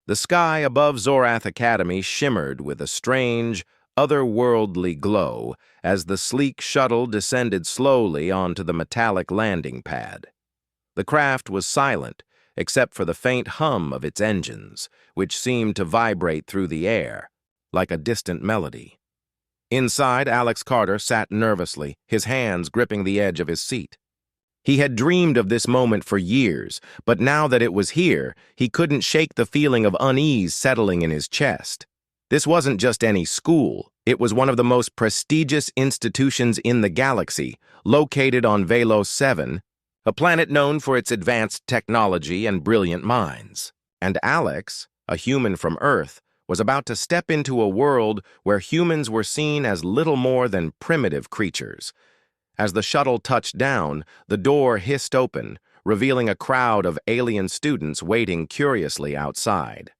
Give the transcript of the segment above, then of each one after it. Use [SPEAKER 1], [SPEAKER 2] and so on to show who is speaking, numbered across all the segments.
[SPEAKER 1] The sky above Zorath Academy shimmered with a strange, otherworldly glow as the sleek shuttle descended slowly onto the metallic landing pad. The craft was silent, except for the faint hum of its engines, which seemed to vibrate through the air, like a distant melody. Inside, Alex Carter sat nervously, his hands gripping the edge of his seat. He had dreamed of this moment for years, but now that it was here, he couldn't shake the feeling of unease settling in his chest. This wasn't just any school. It was one of the most prestigious institutions in the galaxy, located on Velos 7, a planet known for its advanced technology and brilliant minds. And Alex, a human from Earth, was about to step into a world where humans were seen as little more than primitive creatures. As the shuttle touched down, the door hissed open, revealing a crowd of alien students waiting curiously outside.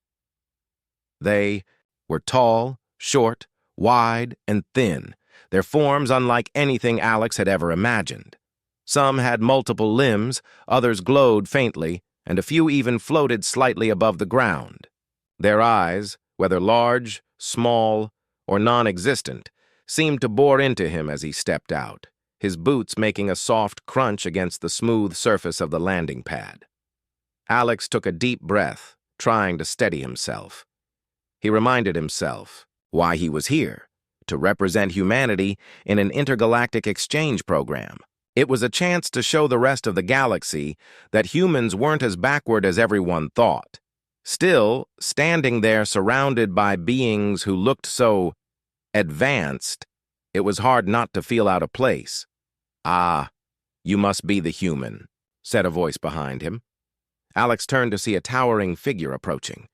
[SPEAKER 1] They were tall, short, wide, and thin, their forms unlike anything Alex had ever imagined. Some had multiple limbs, others glowed faintly, and a few even floated slightly above the ground. Their eyes, whether large, small, or non-existent, seemed to bore into him as he stepped out, his boots making a soft crunch against the smooth surface of the landing pad. Alex took a deep breath, trying to steady himself. He reminded himself why he was here, to represent humanity in an intergalactic exchange program. It was a chance to show the rest of the galaxy that humans weren't as backward as everyone thought. Still, standing there surrounded by beings who looked so advanced, it was hard not to feel out of place. "Ah, you must be the human," said a voice behind him. Alex turned to see a towering figure approaching.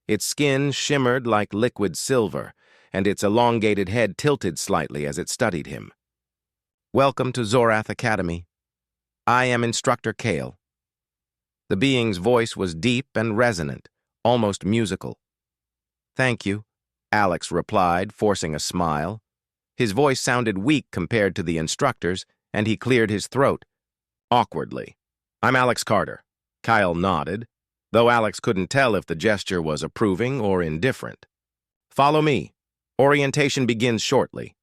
[SPEAKER 1] Its skin shimmered like liquid silver, and its elongated head tilted slightly as it studied him. "Welcome to Zorath Academy. I am Instructor Kale." The being's voice was deep and resonant, almost musical. "Thank you," Alex replied, forcing a smile. His voice sounded weak compared to the instructor's, and he cleared his throat awkwardly. "I'm Alex Carter." Kyle nodded, though Alex couldn't tell if the gesture was approving or indifferent. "Follow me. Orientation begins shortly."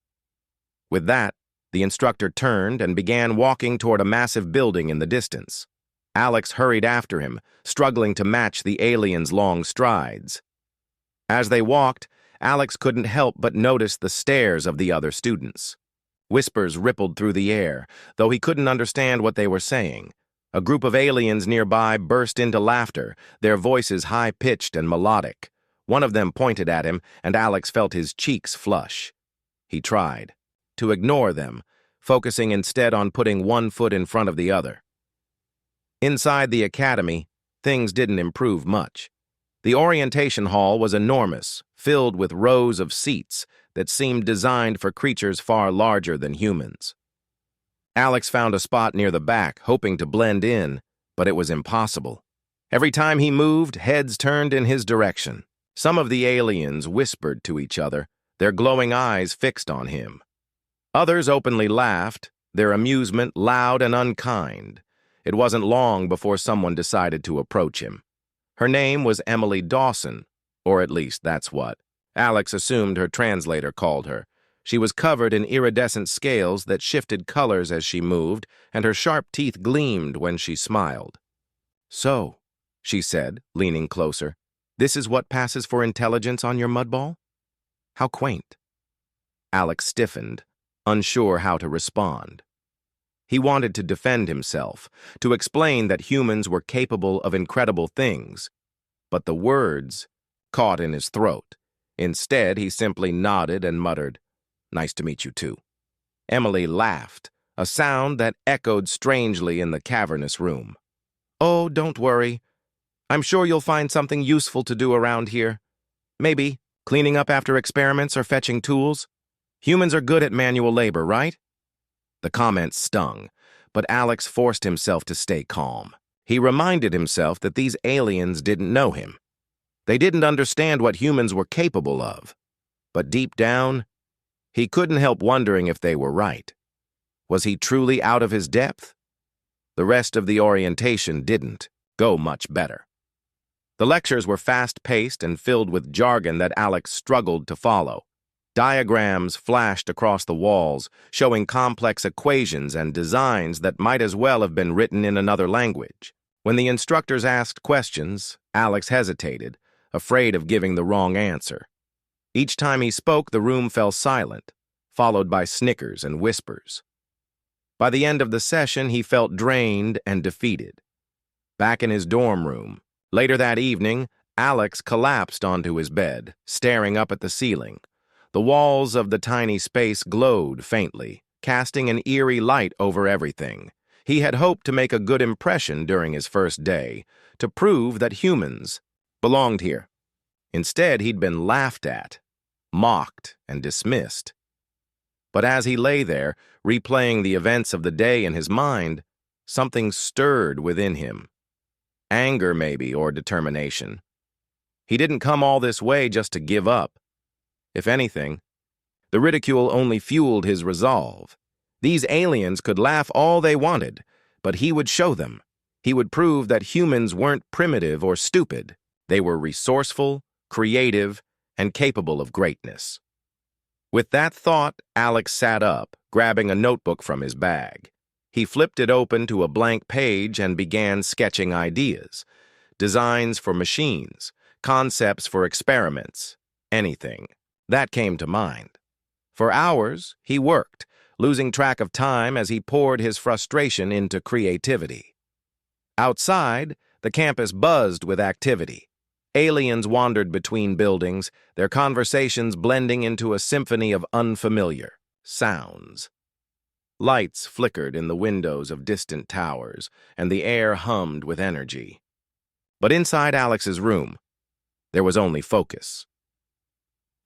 [SPEAKER 1] With that, the instructor turned and began walking toward a massive building in the distance. Alex hurried after him, struggling to match the alien's long strides. As they walked, Alex couldn't help but notice the stares of the other students. Whispers rippled through the air, though he couldn't understand what they were saying. A group of aliens nearby burst into laughter, their voices high-pitched and melodic. One of them pointed at him, and Alex felt his cheeks flush. He tried to ignore them, focusing instead on putting one foot in front of the other. Inside the academy, things didn't improve much. The orientation hall was enormous, filled with rows of seats that seemed designed for creatures far larger than humans. Alex found a spot near the back, hoping to blend in, but it was impossible. Every time he moved, heads turned in his direction. Some of the aliens whispered to each other, their glowing eyes fixed on him. Others openly laughed, their amusement loud and unkind. It wasn't long before someone decided to approach him. Her name was Emily Dawson, or at least that's what Alex assumed her translator called her. She was covered in iridescent scales that shifted colors as she moved, and her sharp teeth gleamed when she smiled. "So," she said, leaning closer, "this is what passes for intelligence on your mudball? How quaint." Alex stiffened, unsure how to respond. He wanted to defend himself, to explain that humans were capable of incredible things, but the words caught in his throat. Instead, he simply nodded and muttered, "Nice to meet you too." Emily laughed, a sound that echoed strangely in the cavernous room. "Oh, don't worry. I'm sure you'll find something useful to do around here. Maybe cleaning up after experiments or fetching tools. Humans are good at manual labor, right?" The comment stung, but Alex forced himself to stay calm. He reminded himself that these aliens didn't know him. They didn't understand what humans were capable of. But deep down, he couldn't help wondering if they were right. Was he truly out of his depth? The rest of the orientation didn't go much better. The lectures were fast-paced and filled with jargon that Alex struggled to follow. Diagrams flashed across the walls, showing complex equations and designs that might as well have been written in another language. When the instructors asked questions, Alex hesitated, afraid of giving the wrong answer. Each time he spoke, the room fell silent, followed by snickers and whispers. By the end of the session, he felt drained and defeated. Back in his dorm room, later that evening, Alex collapsed onto his bed, staring up at the ceiling. The walls of the tiny space glowed faintly, casting an eerie light over everything. He had hoped to make a good impression during his first day, to prove that humans belonged here. Instead, he'd been laughed at, mocked, and dismissed. But as he lay there, replaying the events of the day in his mind, something stirred within him. Anger, maybe, or determination. He didn't come all this way just to give up. If anything, the ridicule only fueled his resolve. These aliens could laugh all they wanted, but he would show them. He would prove that humans weren't primitive or stupid. They were resourceful, creative, and capable of greatness. With that thought, Alex sat up, grabbing a notebook from his bag. He flipped it open to a blank page and began sketching ideas. Designs for machines, concepts for experiments, anything. That came to mind. For hours, he worked, losing track of time as he poured his frustration into creativity. Outside, the campus buzzed with activity. Aliens wandered between buildings, their conversations blending into a symphony of unfamiliar sounds. Lights flickered in the windows of distant towers, and the air hummed with energy. But inside Alex's room, there was only focus.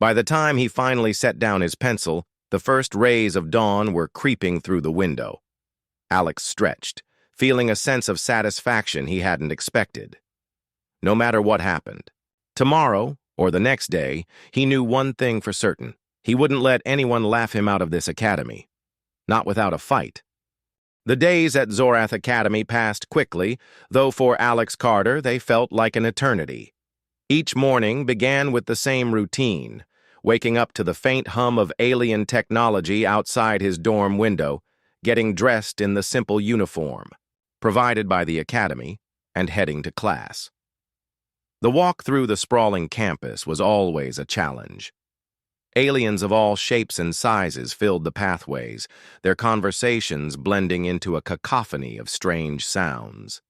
[SPEAKER 1] By the time he finally set down his pencil, the first rays of dawn were creeping through the window. Alex stretched, feeling a sense of satisfaction he hadn't expected. No matter what happened, tomorrow or the next day, he knew one thing for certain. He wouldn't let anyone laugh him out of this academy. Not without a fight. The days at Zorath Academy passed quickly, though for Alex Carter they felt like an eternity. Each morning began with the same routine, waking up to the faint hum of alien technology outside his dorm window, getting dressed in the simple uniform provided by the academy, and heading to class. The walk through the sprawling campus was always a challenge. Aliens of all shapes and sizes filled the pathways, their conversations blending into a cacophony of strange sounds.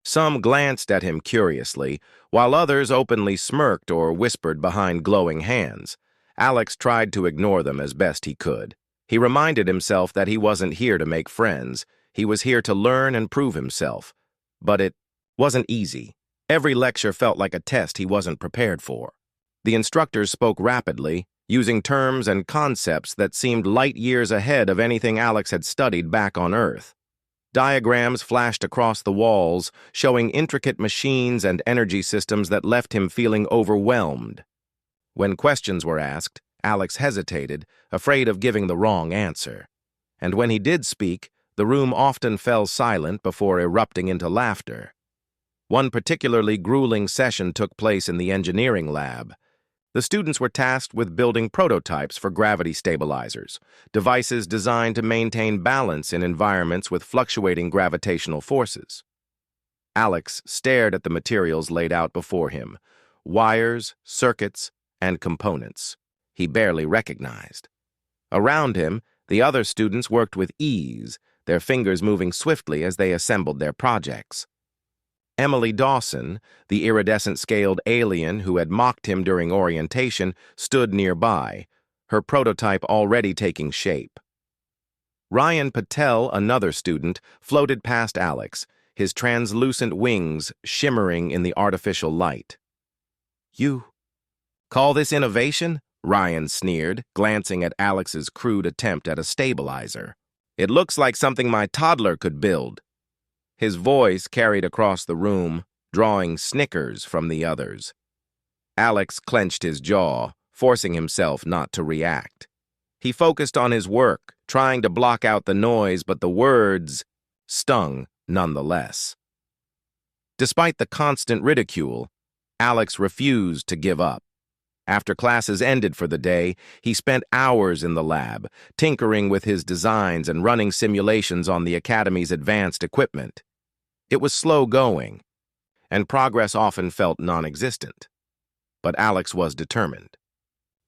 [SPEAKER 1] Some glanced at him curiously, while others openly smirked or whispered behind glowing hands. Alex tried to ignore them as best he could. He reminded himself that he wasn't here to make friends. He was here to learn and prove himself. But it wasn't easy. Every lecture felt like a test he wasn't prepared for. The instructors spoke rapidly, using terms and concepts that seemed light years ahead of anything Alex had studied back on Earth. Diagrams flashed across the walls, showing intricate machines and energy systems that left him feeling overwhelmed. When questions were asked, Alex hesitated, afraid of giving the wrong answer. And when he did speak, the room often fell silent before erupting into laughter. One particularly grueling session took place in the engineering lab. The students were tasked with building prototypes for gravity stabilizers, devices designed to maintain balance in environments with fluctuating gravitational forces. Alex stared at the materials laid out before him, wires, circuits, and components he barely recognized. Around him, the other students worked with ease, their fingers moving swiftly as they assembled their projects. Emily Dawson, the iridescent-scaled alien who had mocked him during orientation, stood nearby, her prototype already taking shape. Ryan Patel, another student, floated past Alex, his translucent wings shimmering in the artificial light. "You call this innovation?" Ryan sneered, glancing at Alex's crude attempt at a stabilizer. "It looks like something my toddler could build." His voice carried across the room, drawing snickers from the others. Alex clenched his jaw, forcing himself not to react. He focused on his work, trying to block out the noise, but the words stung nonetheless. Despite the constant ridicule, Alex refused to give up. After classes ended for the day, he spent hours in the lab, tinkering with his designs and running simulations on the Academy's advanced equipment. It was slow going, and progress often felt non-existent. But Alex was determined.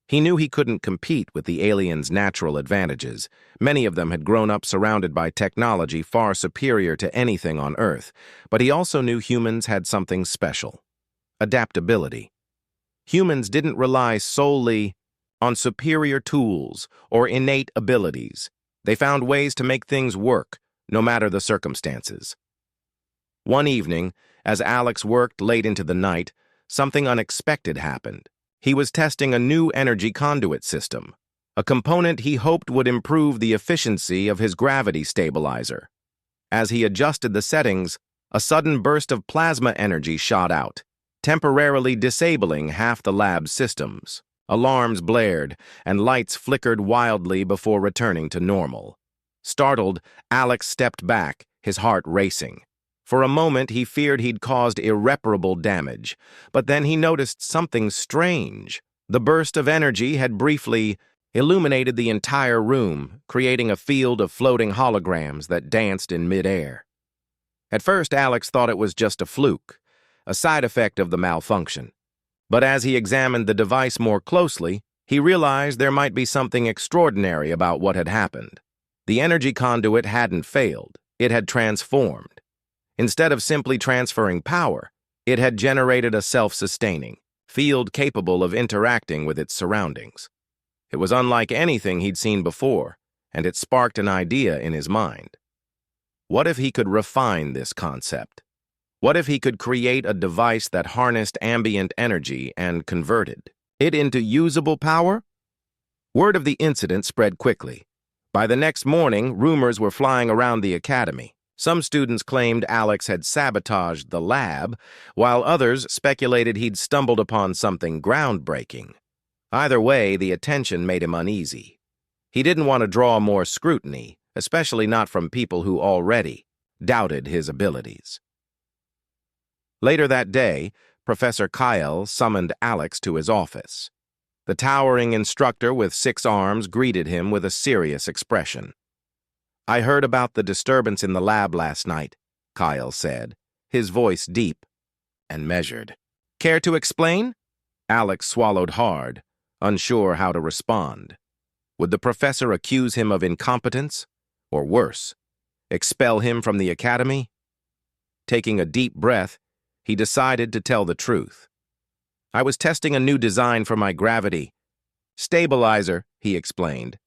[SPEAKER 1] He knew he couldn't compete with the aliens' natural advantages. Many of them had grown up surrounded by technology far superior to anything on Earth, but he also knew humans had something special: adaptability. Humans didn't rely solely on superior tools or innate abilities. They found ways to make things work, no matter the circumstances. One evening, as Alex worked late into the night, something unexpected happened. He was testing a new energy conduit system, a component he hoped would improve the efficiency of his gravity stabilizer. As he adjusted the settings, a sudden burst of plasma energy shot out, temporarily disabling half the lab's systems. Alarms blared, and lights flickered wildly before returning to normal. Startled, Alex stepped back, his heart racing. For a moment, he feared he'd caused irreparable damage, but then he noticed something strange. The burst of energy had briefly illuminated the entire room, creating a field of floating holograms that danced in midair. At first, Alex thought it was just a fluke, a side effect of the malfunction. But as he examined the device more closely, he realized there might be something extraordinary about what had happened. The energy conduit hadn't failed, it had transformed. Instead of simply transferring power, it had generated a self-sustaining field capable of interacting with its surroundings. It was unlike anything he'd seen before, and it sparked an idea in his mind. What if he could refine this concept? What if he could create a device that harnessed ambient energy and converted it into usable power? Word of the incident spread quickly. By the next morning, rumors were flying around the academy. Some students claimed Alex had sabotaged the lab, while others speculated he'd stumbled upon something groundbreaking. Either way, the attention made him uneasy. He didn't want to draw more scrutiny, especially not from people who already doubted his abilities. Later that day, Professor Kyle summoned Alex to his office. The towering instructor with 6 arms greeted him with a serious expression. "I heard about the disturbance in the lab last night," Kyle said, his voice deep and measured. "Care to explain?" Alex swallowed hard, unsure how to respond. Would the professor accuse him of incompetence? Or worse, expel him from the academy? Taking a deep breath, he decided to tell the truth. "I was testing a new design for my gravity stabilizer," he explained.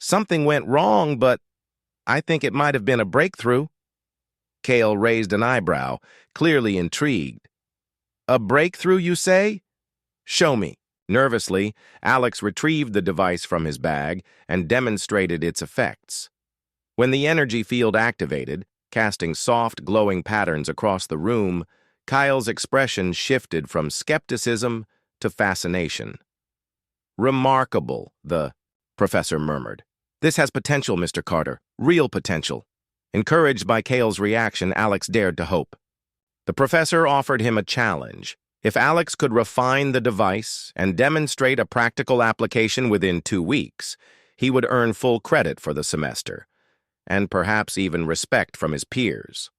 [SPEAKER 1] "Something went wrong, but I think it might have been a breakthrough." Kale raised an eyebrow, clearly intrigued. "A breakthrough, you say? Show me." Nervously, Alex retrieved the device from his bag and demonstrated its effects. When the energy field activated, casting soft, glowing patterns across the room, Kyle's expression shifted from skepticism to fascination. "Remarkable," the professor murmured. "This has potential, Mr. Carter, real potential." Encouraged by Kale's reaction, Alex dared to hope. The professor offered him a challenge. If Alex could refine the device and demonstrate a practical application within 2 weeks, he would earn full credit for the semester, and perhaps even respect from his peers.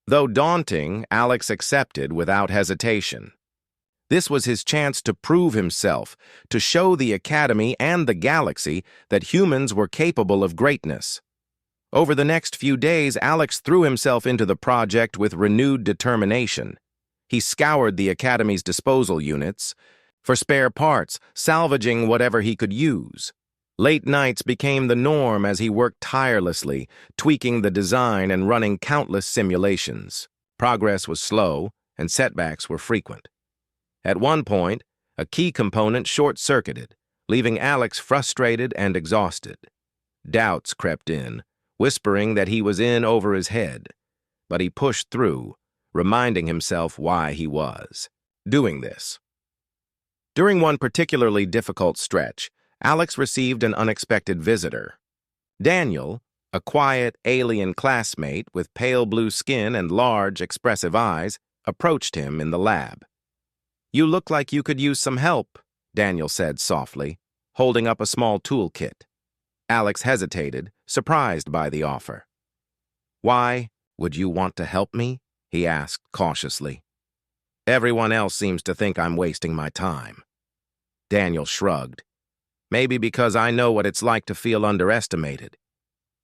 [SPEAKER 1] Though daunting, Alex accepted without hesitation. This was his chance to prove himself, to show the Academy and the galaxy that humans were capable of greatness. Over the next few days, Alex threw himself into the project with renewed determination. He scoured the Academy's disposal units for spare parts, salvaging whatever he could use. Late nights became the norm as he worked tirelessly, tweaking the design and running countless simulations. Progress was slow, and setbacks were frequent. At one point, a key component short-circuited, leaving Alex frustrated and exhausted. Doubts crept in, whispering that he was in over his head, but he pushed through, reminding himself why he was doing this. During one particularly difficult stretch, Alex received an unexpected visitor. Daniel, a quiet, alien classmate with pale blue skin and large, expressive eyes, approached him in the lab. "You look like you could use some help," Daniel said softly, holding up a small toolkit. Alex hesitated, surprised by the offer. "Why would you want to help me?" he asked cautiously. "Everyone else seems to think I'm wasting my time." Daniel shrugged. "Maybe because I know what it's like to feel underestimated.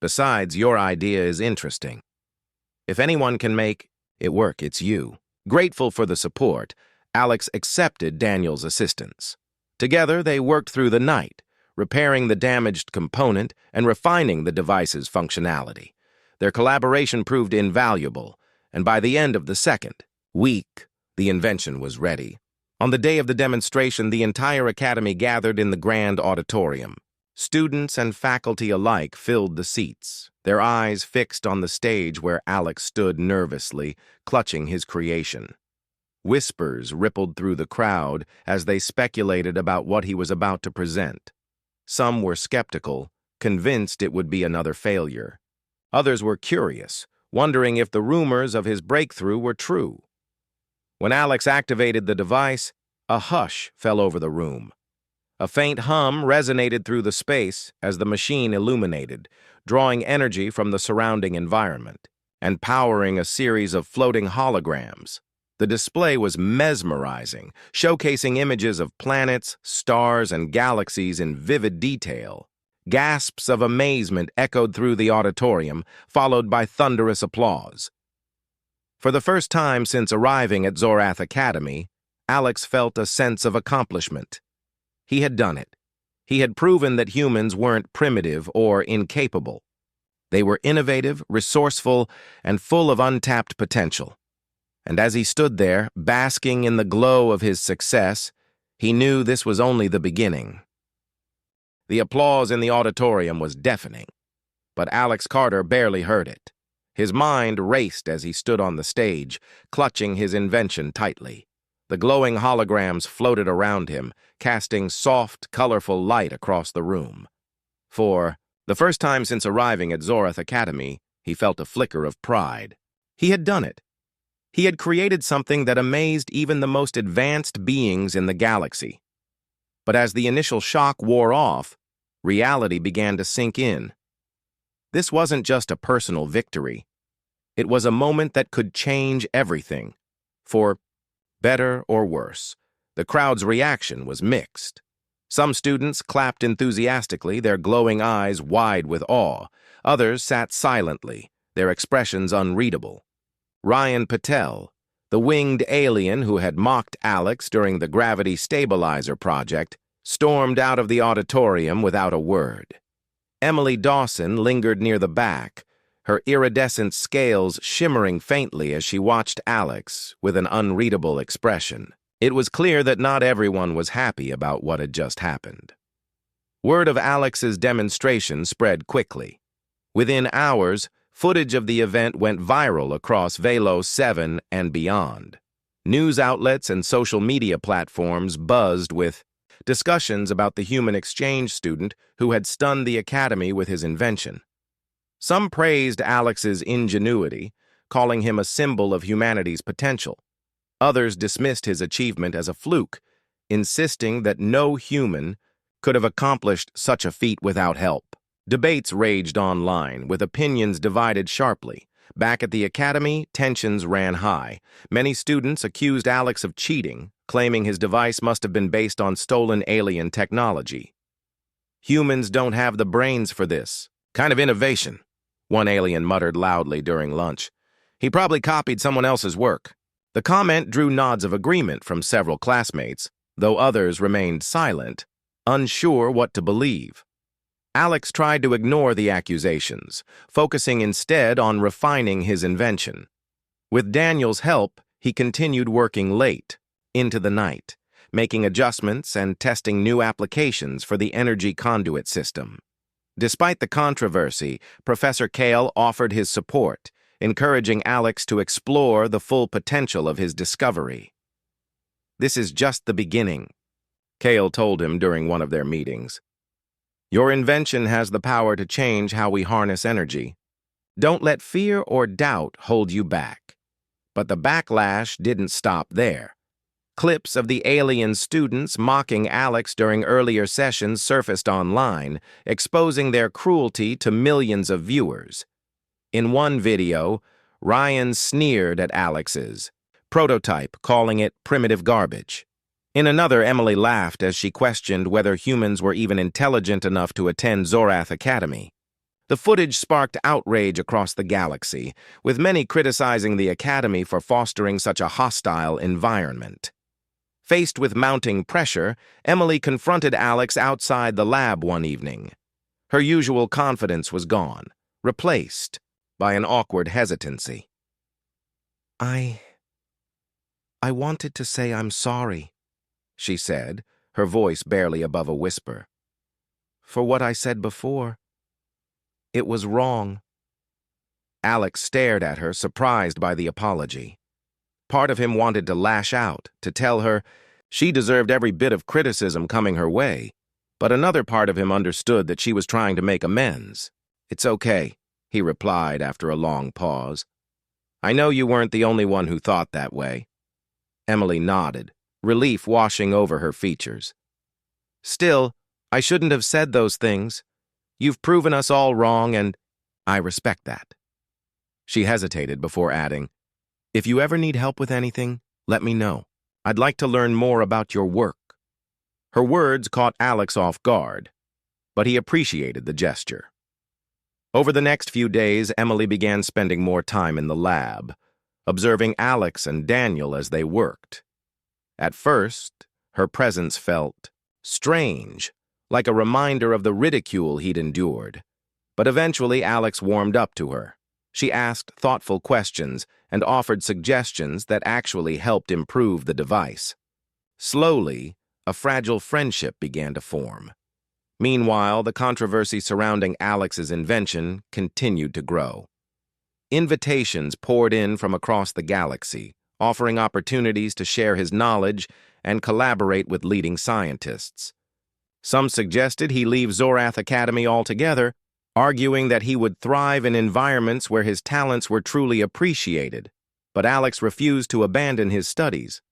[SPEAKER 1] Besides, your idea is interesting. If anyone can make it work, it's you." Grateful for the support, Alex accepted Daniel's assistance. Together, they worked through the night, repairing the damaged component and refining the device's functionality. Their collaboration proved invaluable, and by the end of the second week, the invention was ready. On the day of the demonstration, the entire academy gathered in the grand auditorium. Students and faculty alike filled the seats, their eyes fixed on the stage where Alex stood nervously, clutching his creation. Whispers rippled through the crowd as they speculated about what he was about to present. Some were skeptical, convinced it would be another failure. Others were curious, wondering if the rumors of his breakthrough were true. When Alex activated the device, a hush fell over the room. A faint hum resonated through the space as the machine illuminated, drawing energy from the surrounding environment and powering a series of floating holograms. The display was mesmerizing, showcasing images of planets, stars, and galaxies in vivid detail. Gasps of amazement echoed through the auditorium, followed by thunderous applause. For the first time since arriving at Zorath Academy, Alex felt a sense of accomplishment. He had done it. He had proven that humans weren't primitive or incapable. They were innovative, resourceful, and full of untapped potential. And as he stood there, basking in the glow of his success, he knew this was only the beginning. The applause in the auditorium was deafening, but Alex Carter barely heard it. His mind raced as he stood on the stage, clutching his invention tightly. The glowing holograms floated around him, casting soft, colorful light across the room. For the first time since arriving at Zorath Academy, he felt a flicker of pride. He had done it. He had created something that amazed even the most advanced beings in the galaxy. But as the initial shock wore off, reality began to sink in. This wasn't just a personal victory. It was a moment that could change everything, for better or worse. The crowd's reaction was mixed. Some students clapped enthusiastically, their glowing eyes wide with awe. Others sat silently, their expressions unreadable. Ryan Patel, the winged alien who had mocked Alex during the gravity stabilizer project, stormed out of the auditorium without a word. Emily Dawson lingered near the back, her iridescent scales shimmering faintly as she watched Alex with an unreadable expression. It was clear that not everyone was happy about what had just happened. Word of Alex's demonstration spread quickly. Within hours, footage of the event went viral across Velo 7 and beyond. News outlets and social media platforms buzzed with discussions about the human exchange student who had stunned the academy with his invention. Some praised Alex's ingenuity, calling him a symbol of humanity's potential. Others dismissed his achievement as a fluke, insisting that no human could have accomplished such a feat without help. Debates raged online, with opinions divided sharply. Back at the academy, tensions ran high. Many students accused Alex of cheating, claiming his device must have been based on stolen alien technology. "Humans don't have the brains for this kind of innovation," one alien muttered loudly during lunch. "He probably copied someone else's work." The comment drew nods of agreement from several classmates, though others remained silent, unsure what to believe. Alex tried to ignore the accusations, focusing instead on refining his invention. With Daniel's help, he continued working late, into the night, making adjustments and testing new applications for the energy conduit system. Despite the controversy, Professor Kale offered his support, encouraging Alex to explore the full potential of his discovery. "This is just the beginning," Kale told him during one of their meetings. "Your invention has the power to change how we harness energy. Don't let fear or doubt hold you back." But the backlash didn't stop there. Clips of the alien students mocking Alex during earlier sessions surfaced online, exposing their cruelty to millions of viewers. In one video, Ryan sneered at Alex's prototype, calling it primitive garbage. In another, Emily laughed as she questioned whether humans were even intelligent enough to attend Zorath Academy. The footage sparked outrage across the galaxy, with many criticizing the Academy for fostering such a hostile environment. Faced with mounting pressure, Emily confronted Alex outside the lab one evening. Her usual confidence was gone, replaced by an awkward hesitancy. I wanted to say I'm sorry, she said, her voice barely above a whisper. For what I said before. It was wrong. Alex stared at her, surprised by the apology. Part of him wanted to lash out, to tell her she deserved every bit of criticism coming her way, but another part of him understood that she was trying to make amends. It's okay, he replied after a long pause. I know you weren't the only one who thought that way. Emily nodded, relief washing over her features. Still, I shouldn't have said those things. You've proven us all wrong, and I respect that. She hesitated before adding, If you ever need help with anything, let me know. I'd like to learn more about your work. Her words caught Alex off guard, but he appreciated the gesture. Over the next few days, Emily began spending more time in the lab, observing Alex and Daniel as they worked. At first, her presence felt strange, like a reminder of the ridicule he'd endured. But eventually, Alex warmed up to her. She asked thoughtful questions and offered suggestions that actually helped improve the device. Slowly, a fragile friendship began to form. Meanwhile, the controversy surrounding Alex's invention continued to grow. Invitations poured in from across the galaxy, offering opportunities to share his knowledge and collaborate with leading scientists. Some suggested he leave Zorath Academy altogether, arguing that he would thrive in environments where his talents were truly appreciated, but Alex refused to abandon his studies.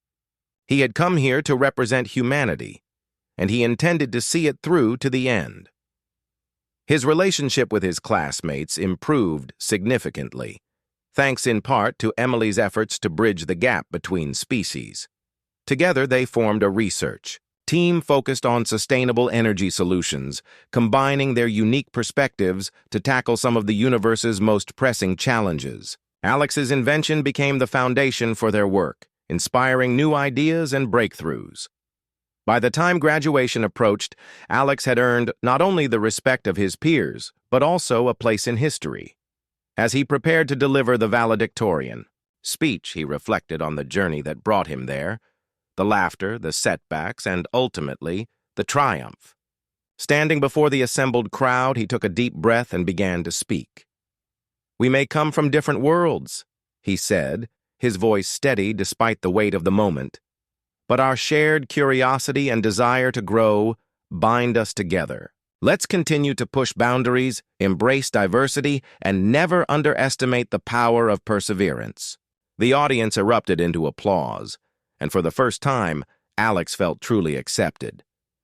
[SPEAKER 1] He had come here to represent humanity, and he intended to see it through to the end. His relationship with his classmates improved significantly, thanks in part to Emily's efforts to bridge the gap between species. Together, they formed a research team focused on sustainable energy solutions, combining their unique perspectives to tackle some of the universe's most pressing challenges. Alex's invention became the foundation for their work, inspiring new ideas and breakthroughs. By the time graduation approached, Alex had earned not only the respect of his peers, but also a place in history. As he prepared to deliver the valedictorian speech, he reflected on the journey that brought him there, the laughter, the setbacks, and ultimately, the triumph. Standing before the assembled crowd, he took a deep breath and began to speak. We may come from different worlds, he said, his voice steady despite the weight of the moment. But our shared curiosity and desire to grow bind us together. Let's continue to push boundaries, embrace diversity, and never underestimate the power of perseverance. The audience erupted into applause, and for the first time, Alex felt truly accepted.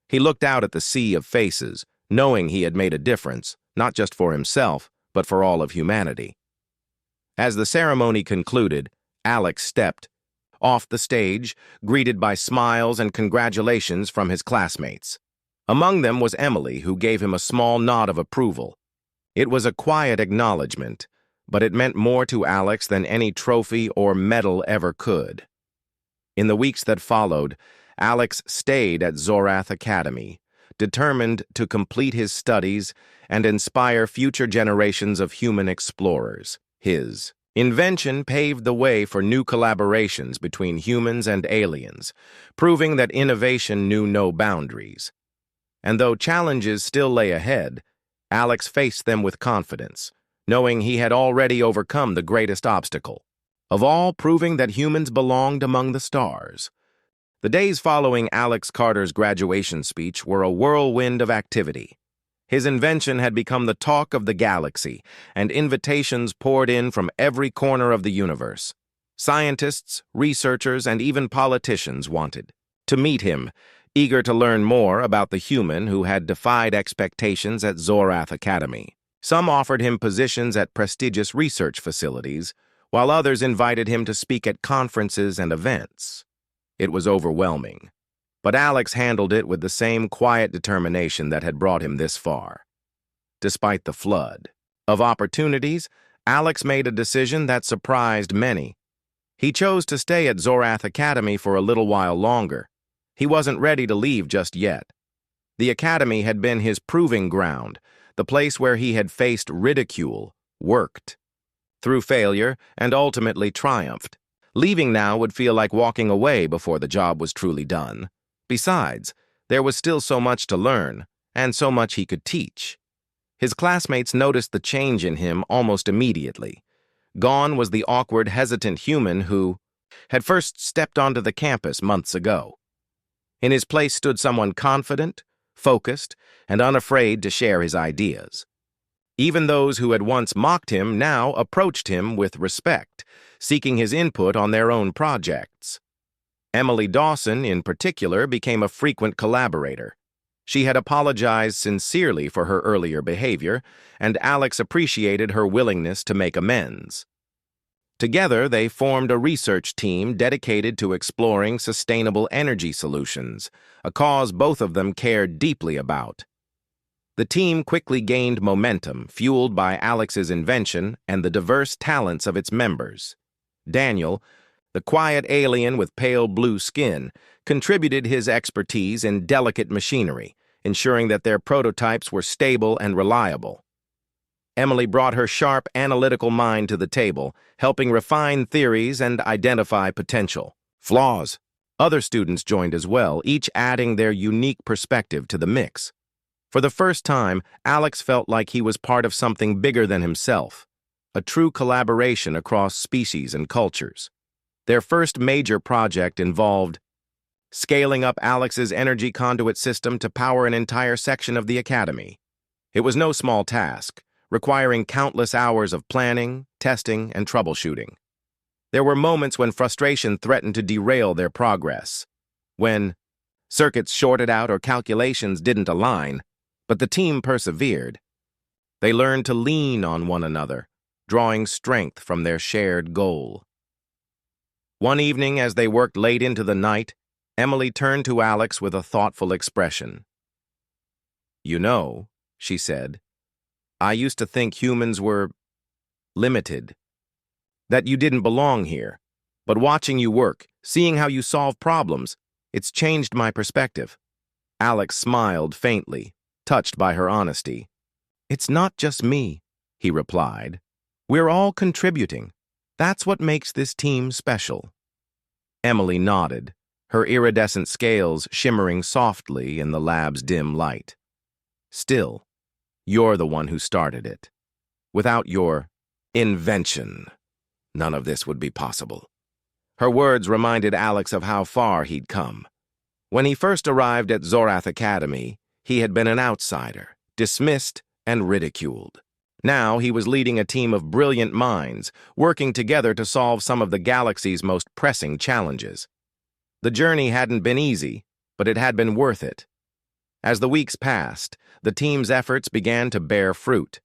[SPEAKER 1] He looked out at the sea of faces, knowing he had made a difference, not just for himself, but for all of humanity. As the ceremony concluded, Alex stepped off the stage, greeted by smiles and congratulations from his classmates. Among them was Emily, who gave him a small nod of approval. It was a quiet acknowledgement, but it meant more to Alex than any trophy or medal ever could. In the weeks that followed, Alex stayed at Zorath Academy, determined to complete his studies and inspire future generations of human explorers. His invention paved the way for new collaborations between humans and aliens, proving that innovation knew no boundaries. And though challenges still lay ahead, Alex faced them with confidence, knowing he had already overcome the greatest obstacle of all, proving that humans belonged among the stars. The days following Alex Carter's graduation speech were a whirlwind of activity. His invention had become the talk of the galaxy, and invitations poured in from every corner of the universe. Scientists, researchers, and even politicians wanted to meet him, eager to learn more about the human who had defied expectations at Zorath Academy. Some offered him positions at prestigious research facilities, while others invited him to speak at conferences and events. It was overwhelming, but Alex handled it with the same quiet determination that had brought him this far. Despite the flood of opportunities, Alex made a decision that surprised many. He chose to stay at Zorath Academy for a little while longer. He wasn't ready to leave just yet. The academy had been his proving ground, the place where he had faced ridicule, worked through failure, and ultimately triumphed. Leaving now would feel like walking away before the job was truly done. Besides, there was still so much to learn, and so much he could teach. His classmates noticed the change in him almost immediately. Gone was the awkward, hesitant human who had first stepped onto the campus months ago. In his place stood someone confident, focused, and unafraid to share his ideas. Even those who had once mocked him now approached him with respect, seeking his input on their own projects. Emily Dawson, in particular, became a frequent collaborator. She had apologized sincerely for her earlier behavior, and Alex appreciated her willingness to make amends. Together, they formed a research team dedicated to exploring sustainable energy solutions, a cause both of them cared deeply about. The team quickly gained momentum, fueled by Alex's invention and the diverse talents of its members. Daniel, the quiet alien with pale blue skin, contributed his expertise in delicate machinery, ensuring that their prototypes were stable and reliable. Emily brought her sharp, analytical mind to the table, helping refine theories and identify potential flaws. Other students joined as well, each adding their unique perspective to the mix. For the first time, Alex felt like he was part of something bigger than himself, a true collaboration across species and cultures. Their first major project involved scaling up Alex's energy conduit system to power an entire section of the academy. It was no small task, requiring countless hours of planning, testing, and troubleshooting. There were moments when frustration threatened to derail their progress, when circuits shorted out or calculations didn't align, but the team persevered. They learned to lean on one another, drawing strength from their shared goal. One evening, as they worked late into the night, Emily turned to Alex with a thoughtful expression. "You know," she said, "I used to think humans were limited, that you didn't belong here. But watching you work, seeing how you solve problems, it's changed my perspective." Alex smiled faintly, touched by her honesty. "It's not just me," he replied. "We're all contributing. That's what makes this team special." Emily nodded, her iridescent scales shimmering softly in the lab's dim light. "Still, you're the one who started it. Without your invention, none of this would be possible." Her words reminded Alex of how far he'd come. When he first arrived at Zorath Academy, he had been an outsider, dismissed and ridiculed. Now he was leading a team of brilliant minds, working together to solve some of the galaxy's most pressing challenges. The journey hadn't been easy, but it had been worth it. As the weeks passed, the team's efforts began to bear fruit.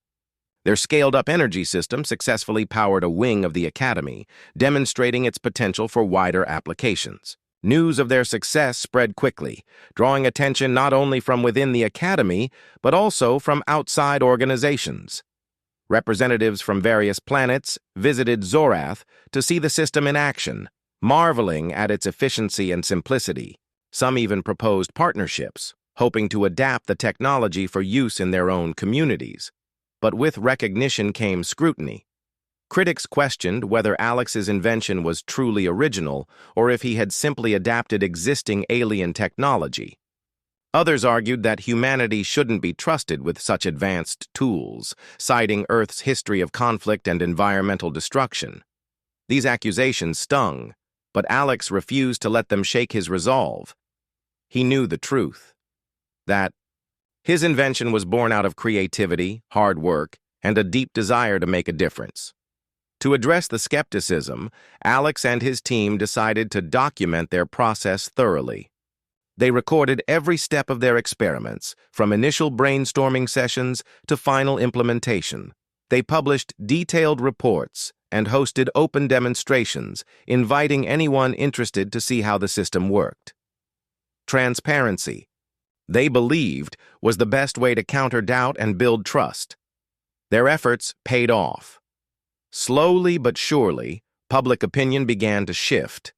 [SPEAKER 1] Their scaled-up energy system successfully powered a wing of the Academy, demonstrating its potential for wider applications. News of their success spread quickly, drawing attention not only from within the Academy, but also from outside organizations. Representatives from various planets visited Zorath to see the system in action, marveling at its efficiency and simplicity. Some even proposed partnerships, hoping to adapt the technology for use in their own communities. But with recognition came scrutiny. Critics questioned whether Alex's invention was truly original or if he had simply adapted existing alien technology. Others argued that humanity shouldn't be trusted with such advanced tools, citing Earth's history of conflict and environmental destruction. These accusations stung, but Alex refused to let them shake his resolve. He knew the truth, that his invention was born out of creativity, hard work, and a deep desire to make a difference. To address the skepticism, Alex and his team decided to document their process thoroughly. They recorded every step of their experiments, from initial brainstorming sessions to final implementation. They published detailed reports and hosted open demonstrations, inviting anyone interested to see how the system worked. Transparency, they believed, was the best way to counter doubt and build trust. Their efforts paid off. Slowly but surely, public opinion began to shift.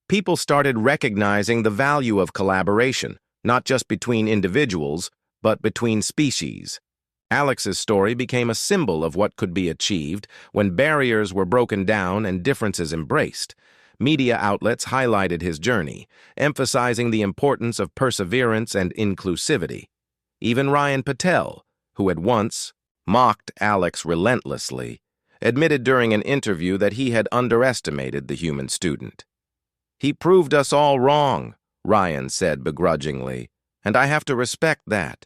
[SPEAKER 1] People started recognizing the value of collaboration, not just between individuals, but between species. Alex's story became a symbol of what could be achieved when barriers were broken down and differences embraced. Media outlets highlighted his journey, emphasizing the importance of perseverance and inclusivity. Even Ryan Patel, who had once mocked Alex relentlessly, admitted during an interview that he had underestimated the human student. "He proved us all wrong," Ryan said begrudgingly, "and I have to respect that."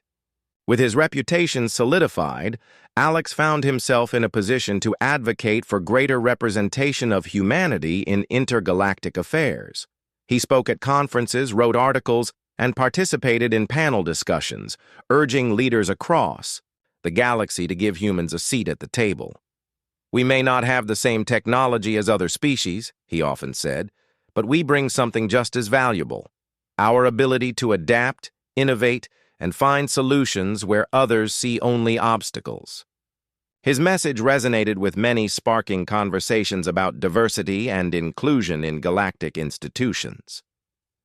[SPEAKER 1] With his reputation solidified, Alex found himself in a position to advocate for greater representation of humanity in intergalactic affairs. He spoke at conferences, wrote articles, and participated in panel discussions, urging leaders across the galaxy to give humans a seat at the table. "We may not have the same technology as other species," he often said, "but we bring something just as valuable: our ability to adapt, innovate, and find solutions where others see only obstacles." His message resonated with many, sparking conversations about diversity and inclusion in galactic institutions.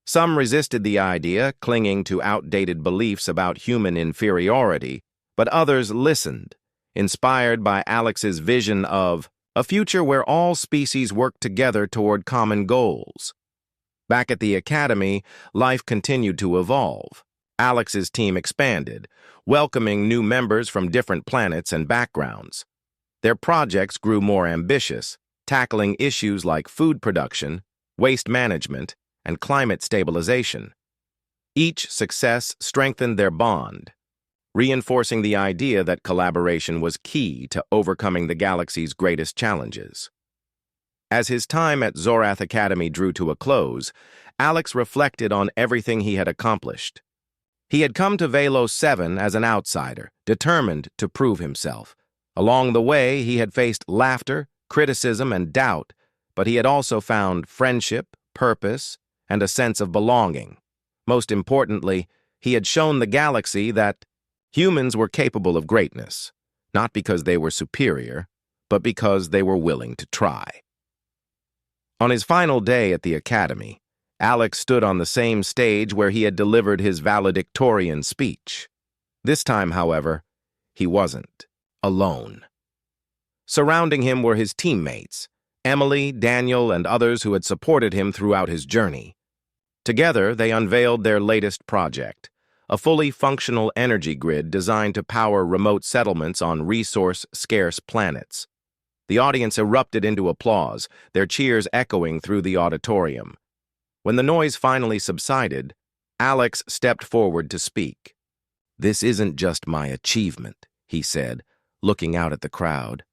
[SPEAKER 1] Some resisted the idea, clinging to outdated beliefs about human inferiority, but others listened, inspired by Alex's vision of a future where all species work together toward common goals. Back at the Academy, life continued to evolve. Alex's team expanded, welcoming new members from different planets and backgrounds. Their projects grew more ambitious, tackling issues like food production, waste management, and climate stabilization. Each success strengthened their bond, reinforcing the idea that collaboration was key to overcoming the galaxy's greatest challenges. As his time at Zorath Academy drew to a close, Alex reflected on everything he had accomplished. He had come to Velos 7 as an outsider, determined to prove himself. Along the way, he had faced laughter, criticism, and doubt, but he had also found friendship, purpose, and a sense of belonging. Most importantly, he had shown the galaxy that humans were capable of greatness, not because they were superior, but because they were willing to try. On his final day at the Academy, Alex stood on the same stage where he had delivered his valedictorian speech. This time, however, he wasn't alone. Surrounding him were his teammates, Emily, Daniel, and others who had supported him throughout his journey. Together, they unveiled their latest project, a fully functional energy grid designed to power remote settlements on resource-scarce planets. The audience erupted into applause, their cheers echoing through the auditorium. When the noise finally subsided, Alex stepped forward to speak. "This isn't just my achievement," he said, looking out at the crowd.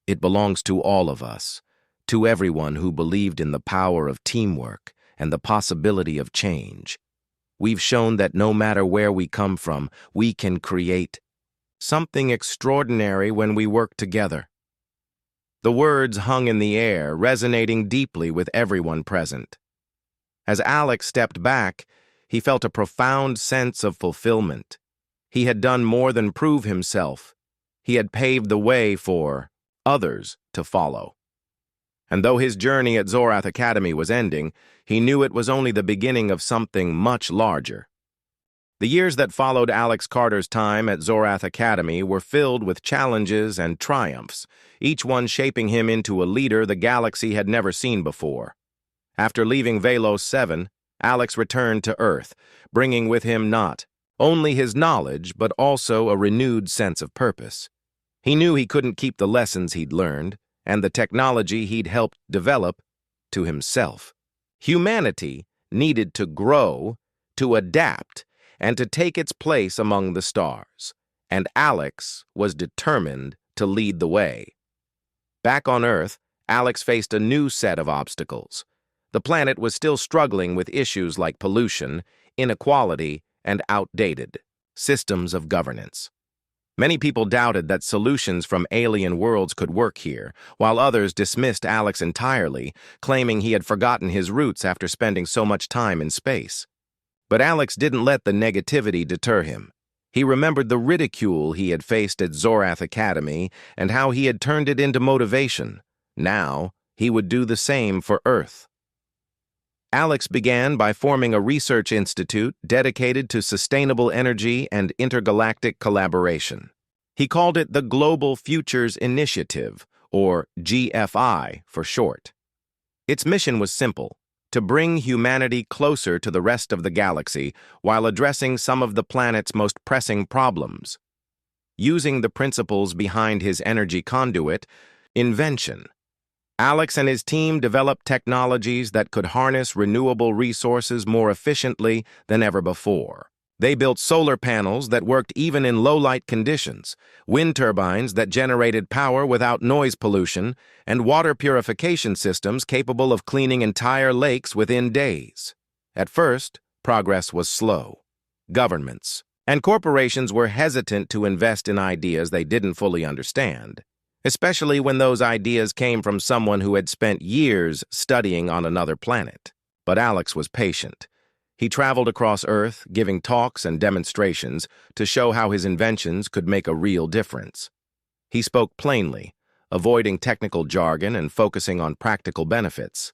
[SPEAKER 1] "It belongs to all of us, to everyone who believed in the power of teamwork and the possibility of change. We've shown that no matter where we come from, we can create something extraordinary when we work together." The words hung in the air, resonating deeply with everyone present. As Alex stepped back, he felt a profound sense of fulfillment. He had done more than prove himself. He had paved the way for others to follow. And though his journey at Zorath Academy was ending, he knew it was only the beginning of something much larger. The years that followed Alex Carter's time at Zorath Academy were filled with challenges and triumphs, each one shaping him into a leader the galaxy had never seen before. After leaving Velos 7, Alex returned to Earth, bringing with him not only his knowledge, but also a renewed sense of purpose. He knew he couldn't keep the lessons he'd learned and the technology he'd helped develop to himself. Humanity needed to grow, to adapt, and to take its place among the stars, and Alex was determined to lead the way. Back on Earth, Alex faced a new set of obstacles. The planet was still struggling with issues like pollution, inequality, and outdated systems of governance. Many people doubted that solutions from alien worlds could work here, while others dismissed Alex entirely, claiming he had forgotten his roots after spending so much time in space. But Alex didn't let the negativity deter him. He remembered the ridicule he had faced at Zorath Academy and how he had turned it into motivation. Now, he would do the same for Earth. Alex began by forming a research institute dedicated to sustainable energy and intergalactic collaboration. He called it the Global Futures Initiative, or GFI for short. Its mission was simple: to bring humanity closer to the rest of the galaxy while addressing some of the planet's most pressing problems. Using the principles behind his energy conduit, invention, Alex and his team developed technologies that could harness renewable resources more efficiently than ever before. They built solar panels that worked even in low-light conditions, wind turbines that generated power without noise pollution, and water purification systems capable of cleaning entire lakes within days. At first, progress was slow. Governments and corporations were hesitant to invest in ideas they didn't fully understand, especially when those ideas came from someone who had spent years studying on another planet. But Alex was patient. He traveled across Earth, giving talks and demonstrations to show how his inventions could make a real difference. He spoke plainly, avoiding technical jargon and focusing on practical benefits.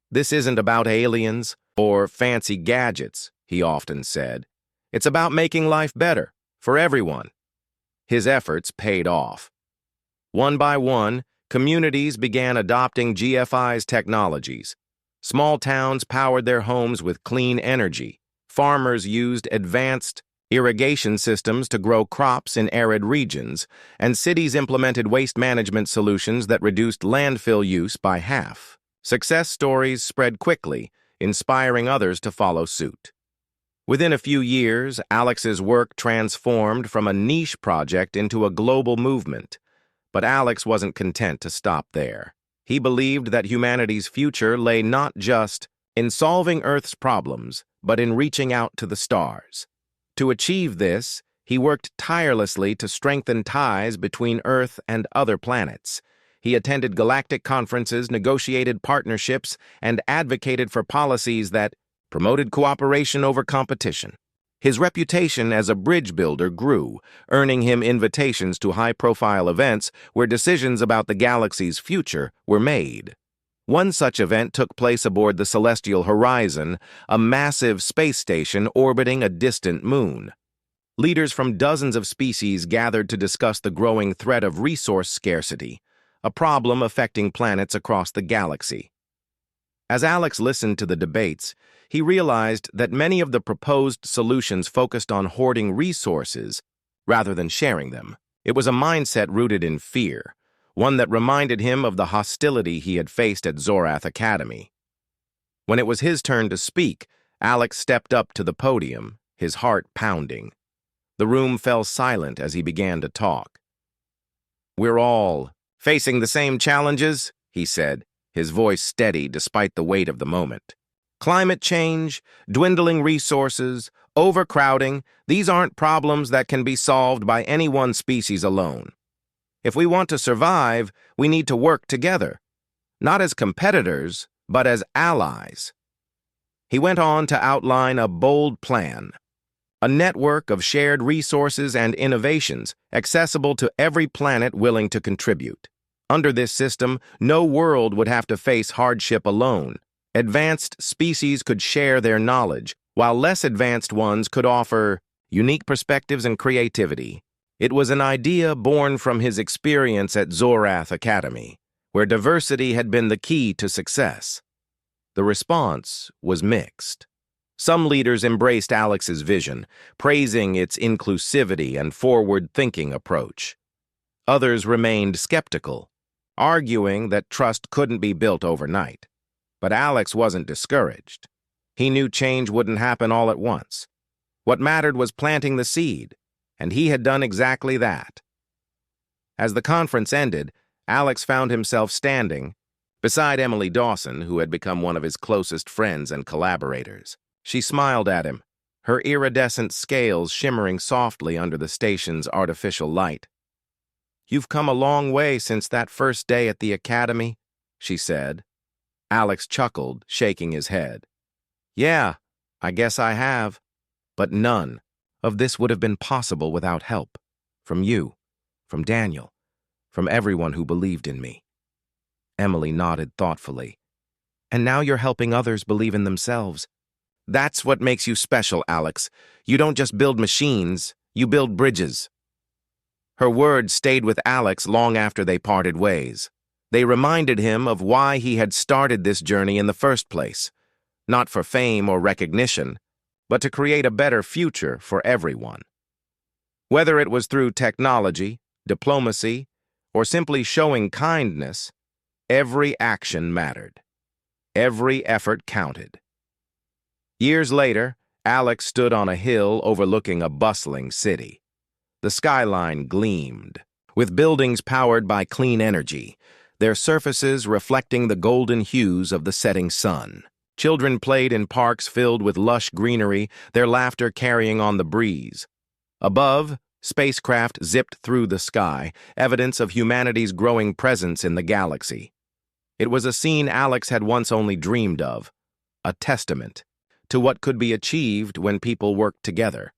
[SPEAKER 1] "This isn't about aliens or fancy gadgets," he often said. "It's about making life better for everyone." His efforts paid off. One by one, communities began adopting GFI's technologies. Small towns powered their homes with clean energy. Farmers used advanced irrigation systems to grow crops in arid regions, and cities implemented waste management solutions that reduced landfill use by half. Success stories spread quickly, inspiring others to follow suit. Within a few years, Alex's work transformed from a niche project into a global movement. But Alex wasn't content to stop there. He believed that humanity's future lay not just in solving Earth's problems, but in reaching out to the stars. To achieve this, he worked tirelessly to strengthen ties between Earth and other planets. He attended galactic conferences, negotiated partnerships, and advocated for policies that promoted cooperation over competition. His reputation as a bridge builder grew, earning him invitations to high-profile events where decisions about the galaxy's future were made. One such event took place aboard the Celestial Horizon, a massive space station orbiting a distant moon. Leaders from dozens of species gathered to discuss the growing threat of resource scarcity, a problem affecting planets across the galaxy. As Alex listened to the debates, he realized that many of the proposed solutions focused on hoarding resources rather than sharing them. It was a mindset rooted in fear, one that reminded him of the hostility he had faced at Zorath Academy. When it was his turn to speak, Alex stepped up to the podium, his heart pounding. The room fell silent as he began to talk. "We're all facing the same challenges," he said, his voice steady despite the weight of the moment. "Climate change, dwindling resources, overcrowding, these aren't problems that can be solved by any one species alone. If we want to survive, we need to work together, not as competitors, but as allies." He went on to outline a bold plan, a network of shared resources and innovations accessible to every planet willing to contribute. Under this system, no world would have to face hardship alone. Advanced species could share their knowledge, while less advanced ones could offer unique perspectives and creativity. It was an idea born from his experience at Zorath Academy, where diversity had been the key to success. The response was mixed. Some leaders embraced Alex's vision, praising its inclusivity and forward-thinking approach. Others remained skeptical, arguing that trust couldn't be built overnight. But Alex wasn't discouraged. He knew change wouldn't happen all at once. What mattered was planting the seed, and he had done exactly that. As the conference ended, Alex found himself standing beside Emily Dawson, who had become one of his closest friends and collaborators. She smiled at him, her iridescent scales shimmering softly under the station's artificial light. "You've come a long way since that first day at the academy," she said. Alex chuckled, shaking his head. "Yeah, I guess I have. But none of this would have been possible without help. From you, from Daniel, from everyone who believed in me." Emily nodded thoughtfully. "And now you're helping others believe in themselves. That's what makes you special, Alex. You don't just build machines, you build bridges." Her words stayed with Alex long after they parted ways. They reminded him of why he had started this journey in the first place. Not for fame or recognition, but to create a better future for everyone. Whether it was through technology, diplomacy, or simply showing kindness, every action mattered. Every effort counted. Years later, Alex stood on a hill overlooking a bustling city. The skyline gleamed, with buildings powered by clean energy, their surfaces reflecting the golden hues of the setting sun. Children played in parks filled with lush greenery, their laughter carrying on the breeze. Above, spacecraft zipped through the sky, evidence of humanity's growing presence in the galaxy. It was a scene Alex had once only dreamed of, a testament to what could be achieved when people worked together.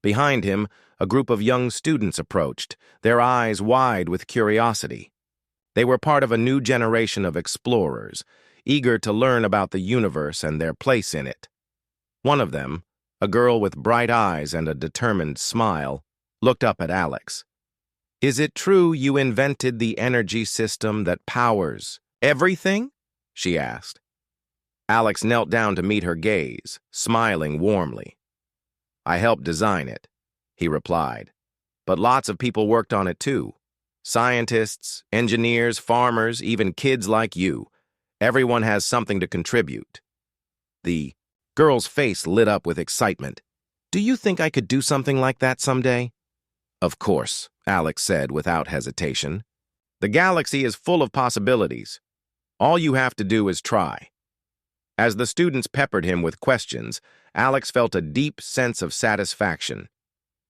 [SPEAKER 1] Behind him, a group of young students approached, their eyes wide with curiosity. They were part of a new generation of explorers, eager to learn about the universe and their place in it. One of them, a girl with bright eyes and a determined smile, looked up at Alex. "Is it true you invented the energy system that powers everything?" she asked. Alex knelt down to meet her gaze, smiling warmly. "I helped design it," he replied. "But lots of people worked on it too. Scientists, engineers, farmers, even kids like you. Everyone has something to contribute." The girl's face lit up with excitement. "Do you think I could do something like that someday?" "Of course," Alex said without hesitation. "The galaxy is full of possibilities. All you have to do is try." As the students peppered him with questions, Alex felt a deep sense of satisfaction.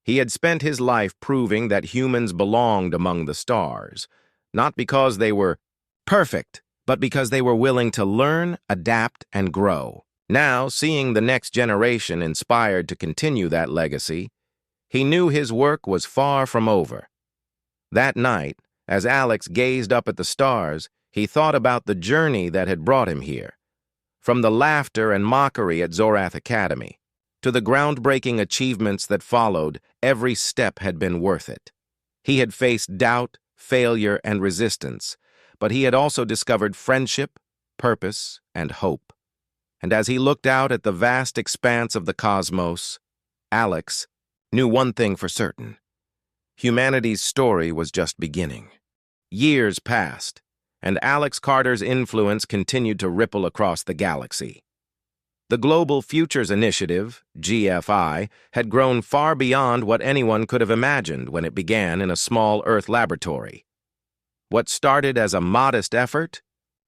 [SPEAKER 1] He had spent his life proving that humans belonged among the stars, not because they were perfect, but because they were willing to learn, adapt, and grow. Now, seeing the next generation inspired to continue that legacy, he knew his work was far from over. That night, as Alex gazed up at the stars, he thought about the journey that had brought him here. From the laughter and mockery at Zorath Academy, to the groundbreaking achievements that followed, every step had been worth it. He had faced doubt, failure, and resistance, but he had also discovered friendship, purpose, and hope. And as he looked out at the vast expanse of the cosmos, Alex knew one thing for certain. Humanity's story was just beginning. Years passed, and Alex Carter's influence continued to ripple across the galaxy. The Global Futures Initiative, GFI, had grown far beyond what anyone could have imagined when it began in a small Earth laboratory. What started as a modest effort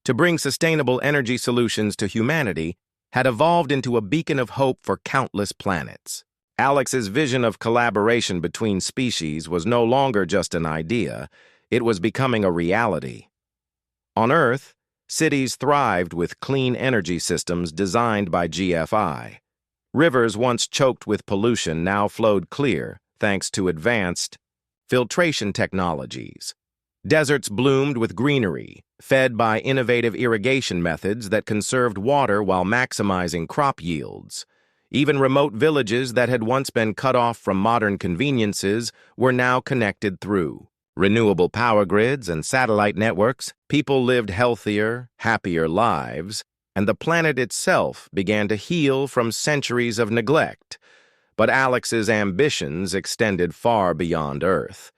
[SPEAKER 1] to bring sustainable energy solutions to humanity had evolved into a beacon of hope for countless planets. Alex's vision of collaboration between species was no longer just an idea, it was becoming a reality. On Earth, cities thrived with clean energy systems designed by GFI. Rivers once choked with pollution now flowed clear thanks to advanced filtration technologies. Deserts bloomed with greenery, fed by innovative irrigation methods that conserved water while maximizing crop yields. Even remote villages that had once been cut off from modern conveniences were now connected through renewable power grids and satellite networks. People lived healthier, happier lives, and the planet itself began to heal from centuries of neglect. But Alex's ambitions extended far beyond Earth.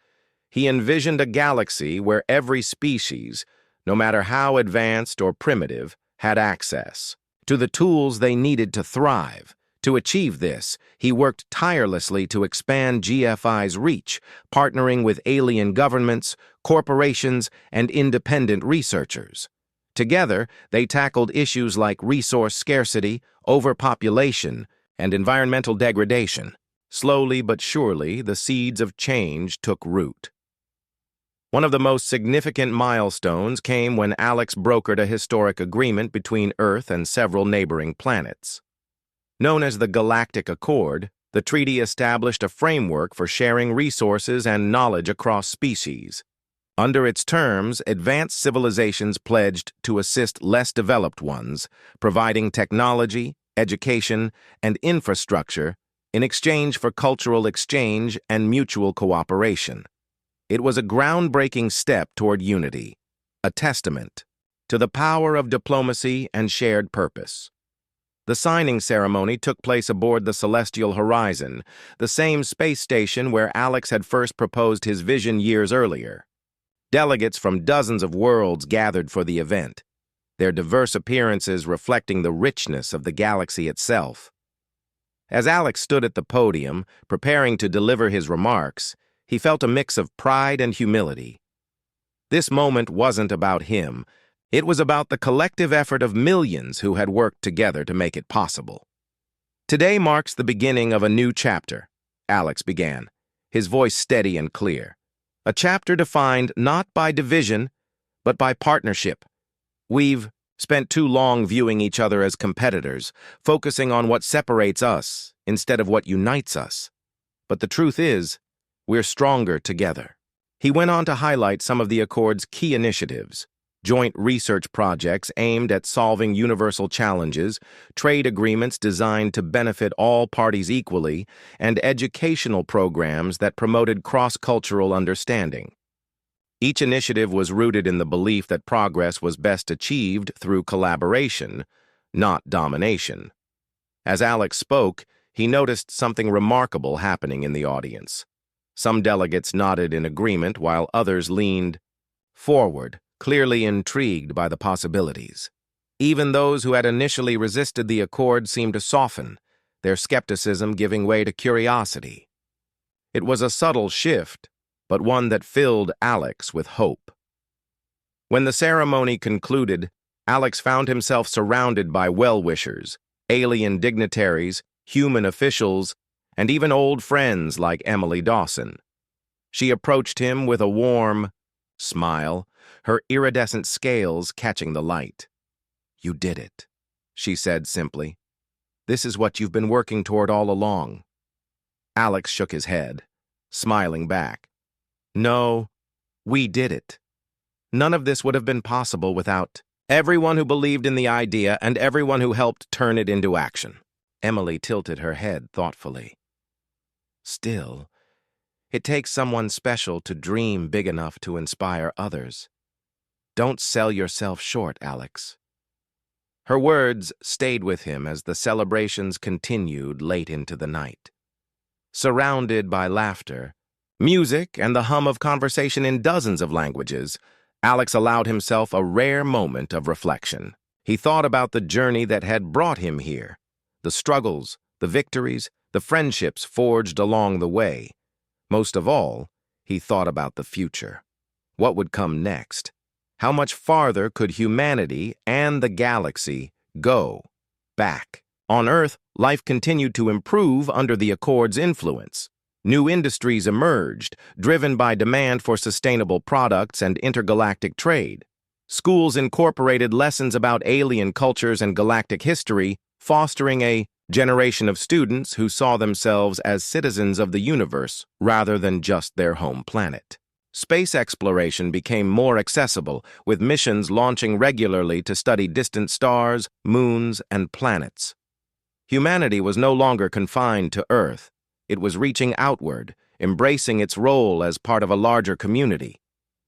[SPEAKER 1] He envisioned a galaxy where every species, no matter how advanced or primitive, had access to the tools they needed to thrive, To achieve this, he worked tirelessly to expand GFI's reach, partnering with alien governments, corporations, and independent researchers. Together, they tackled issues like resource scarcity, overpopulation, and environmental degradation. Slowly but surely, the seeds of change took root. One of the most significant milestones came when Alex brokered a historic agreement between Earth and several neighboring planets. Known as the Galactic Accord, the treaty established a framework for sharing resources and knowledge across species. Under its terms, advanced civilizations pledged to assist less developed ones, providing technology, education, and infrastructure in exchange for cultural exchange and mutual cooperation. It was a groundbreaking step toward unity, a testament to the power of diplomacy and shared purpose. The signing ceremony took place aboard the Celestial Horizon, the same space station where Alex had first proposed his vision years earlier. Delegates from dozens of worlds gathered for the event, their diverse appearances reflecting the richness of the galaxy itself. As Alex stood at the podium, preparing to deliver his remarks, he felt a mix of pride and humility. This moment wasn't about him. It was about the collective effort of millions who had worked together to make it possible. Today marks the beginning of a new chapter, Alex began, his voice steady and clear. A chapter defined not by division, but by partnership. We've spent too long viewing each other as competitors, focusing on what separates us instead of what unites us. But the truth is, we're stronger together. He went on to highlight some of the Accord's key initiatives: joint research projects aimed at solving universal challenges, trade agreements designed to benefit all parties equally, and educational programs that promoted cross-cultural understanding. Each initiative was rooted in the belief that progress was best achieved through collaboration, not domination. As Alex spoke, he noticed something remarkable happening in the audience. Some delegates nodded in agreement while others leaned forward, clearly intrigued by the possibilities. Even those who had initially resisted the Accord seemed to soften, their skepticism giving way to curiosity. It was a subtle shift, but one that filled Alex with hope. When the ceremony concluded, Alex found himself surrounded by well-wishers, alien dignitaries, human officials, and even old friends like Emily Dawson. She approached him with a warm smile, her iridescent scales catching the light. "You did it," she said simply. "This is what you've been working toward all along." Alex shook his head, smiling back. "No, we did it. None of this would have been possible without everyone who believed in the idea and everyone who helped turn it into action." Emily tilted her head thoughtfully. "Still, it takes someone special to dream big enough to inspire others. Don't sell yourself short, Alex." Her words stayed with him as the celebrations continued late into the night. Surrounded by laughter, music, and the hum of conversation in dozens of languages, Alex allowed himself a rare moment of reflection. He thought about the journey that had brought him here, the struggles, the victories, the friendships forged along the way. Most of all, he thought about the future. What would come next? How much farther could humanity and the galaxy go back? On Earth, life continued to improve under the Accord's influence. New industries emerged, driven by demand for sustainable products and intergalactic trade. Schools incorporated lessons about alien cultures and galactic history, fostering a generation of students who saw themselves as citizens of the universe rather than just their home planet. Space exploration became more accessible, with missions launching regularly to study distant stars, moons, and planets. Humanity was no longer confined to Earth. It was reaching outward, embracing its role as part of a larger community.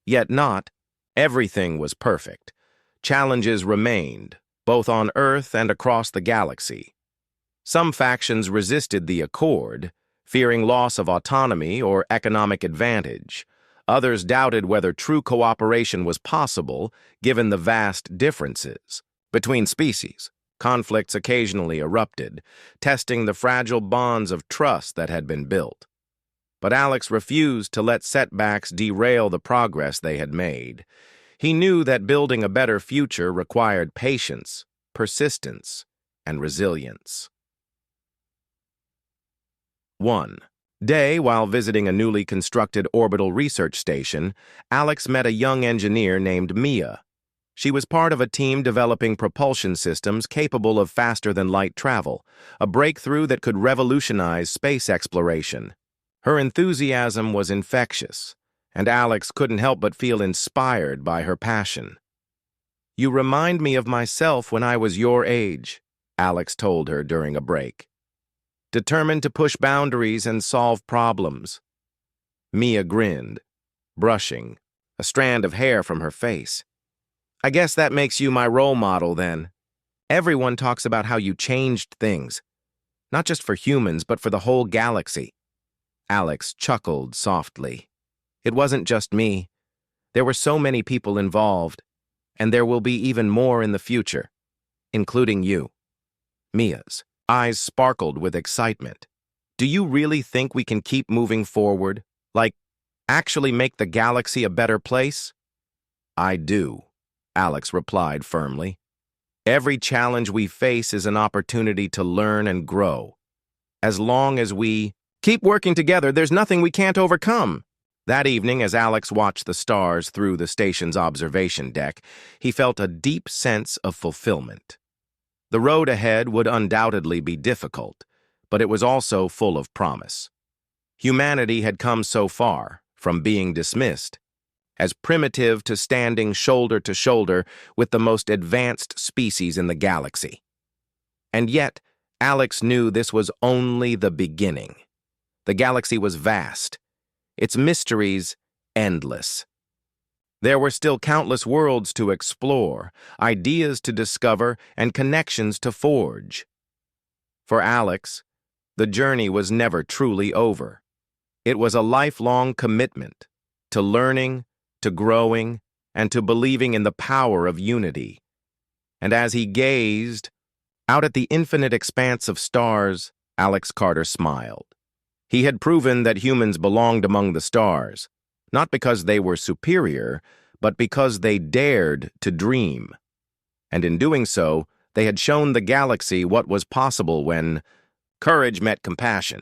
[SPEAKER 1] Yet not everything was perfect. Challenges remained, both on Earth and across the galaxy. Some factions resisted the Accord, fearing loss of autonomy or economic advantage. Others doubted whether true cooperation was possible, given the vast differences between species. Conflicts occasionally erupted, testing the fragile bonds of trust that had been built. But Alex refused to let setbacks derail the progress they had made. He knew that building a better future required patience, persistence, and resilience. 1. Day, while visiting a newly constructed orbital research station, Alex met a young engineer named Mia. She was part of a team developing propulsion systems capable of faster-than-light travel, a breakthrough that could revolutionize space exploration. Her enthusiasm was infectious, and Alex couldn't help but feel inspired by her passion. "You remind me of myself when I was your age," Alex told her during a break. "Determined to push boundaries and solve problems." Mia grinned, brushing a strand of hair from her face. "I guess that makes you my role model, then. Everyone talks about how you changed things, not just for humans, but for the whole galaxy." Alex chuckled softly. "It wasn't just me. There were so many people involved, and there will be even more in the future, including you." Mia's eyes sparkled with excitement. "Do you really think we can keep moving forward? Like, actually make the galaxy a better place?" "I do," Alex replied firmly. "Every challenge we face is an opportunity to learn and grow. As long as we keep working together, there's nothing we can't overcome." That evening, as Alex watched the stars through the station's observation deck, he felt a deep sense of fulfillment. The road ahead would undoubtedly be difficult, but it was also full of promise. Humanity had come so far, from being dismissed, as primitive to standing shoulder to shoulder with the most advanced species in the galaxy. And yet, Alex knew this was only the beginning. The galaxy was vast, its mysteries endless. There were still countless worlds to explore, ideas to discover, and connections to forge. For Alex, the journey was never truly over. It was a lifelong commitment to learning, to growing, and to believing in the power of unity. And as he gazed out at the infinite expanse of stars, Alex Carter smiled. He had proven that humans belonged among the stars, not because they were superior, but because they dared to dream. And in doing so, they had shown the galaxy what was possible when courage met compassion.